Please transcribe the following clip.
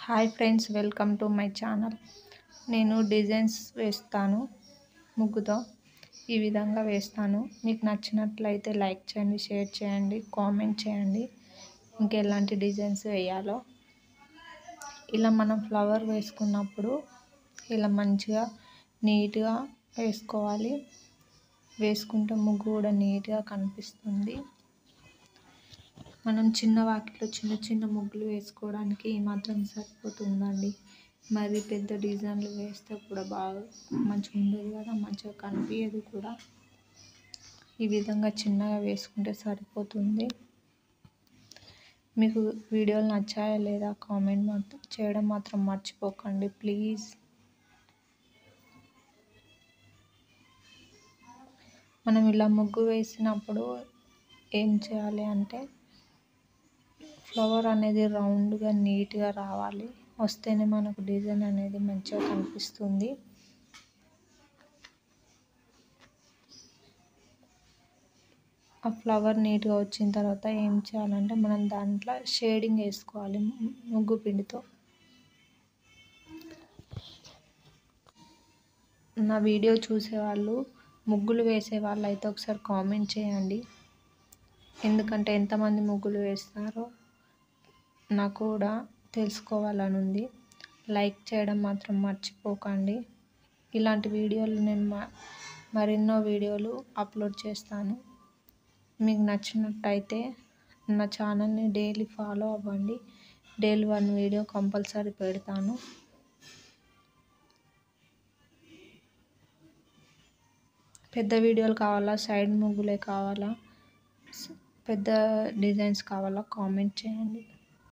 Hi friends, welcome to my channel. నేను designs వేస్తాను ముగ్గుతో. ఈ విధంగా వేస్తాను. మీకు నచ్చినట్లయితే లైక్ చేయండి, షేర్ చేయండి, కామెంట్ చేయండి ఇంకెలాంటి డిజైన్స్ వేయాలో. ఇలా మనం ఫ్లవర్ వేసుకున్నప్పుడు ఇలా మంచిగా నీట్గా వేసుకోవాలి. వేసుకుంటే ముగ్గు కూడా నీట్గా కనిపిస్తుంది. మనం చిన్న వాకిట్లో చిన్న చిన్న ముగ్గులు వేసుకోవడానికి ఈ మాత్రం సరిపోతుందండి. మరి పెద్ద డిజైన్లు వేస్తే కూడా బాగా మంచిగా ఉండదు కదా, మంచిగా కనిపించదు కూడా. ఈ విధంగా చిన్నగా వేసుకుంటే సరిపోతుంది. మీకు వీడియోలు నచ్చాయా లేదా కామెంట్ చేయడం మాత్రం మర్చిపోకండి ప్లీజ్. మనం ఇలా ముగ్గు వేసినప్పుడు ఏం చేయాలి అంటే ఫ్లవర్ అనేది రౌండ్గా నీట్గా రావాలి. వస్తేనే మనకు డిజైన్ అనేది మంచిగా కనిపిస్తుంది. ఆ ఫ్లవర్ నీట్గా వచ్చిన తర్వాత ఏం చేయాలంటే మనం దాంట్లో షేడింగ్ వేసుకోవాలి ముగ్గు పిండితో. నా వీడియో చూసేవాళ్ళు, ముగ్గులు వేసే వాళ్ళు అయితే ఒకసారి కామెంట్ చేయండి. ఎందుకంటే ఎంతమంది ముగ్గులు వేస్తారో నాకు కూడా తెలుసుకోవాలని ఉంది. లైక్ చేయడం మాత్రం మర్చిపోకండి. ఇలాంటి వీడియోలు నేను మరెన్నో వీడియోలు అప్లోడ్ చేస్తాను. మీకు నచ్చినట్టయితే నా ఛానల్ని డైలీ ఫాలో అవ్వండి. డైలీ 1 వీడియో కంపల్సరీ పెడతాను. పెద్ద వీడియోలు కావాలా, సైడ్ ముగ్గులే కావాలా, పెద్ద డిజైన్స్ కావాలా కామెంట్ చేయండి.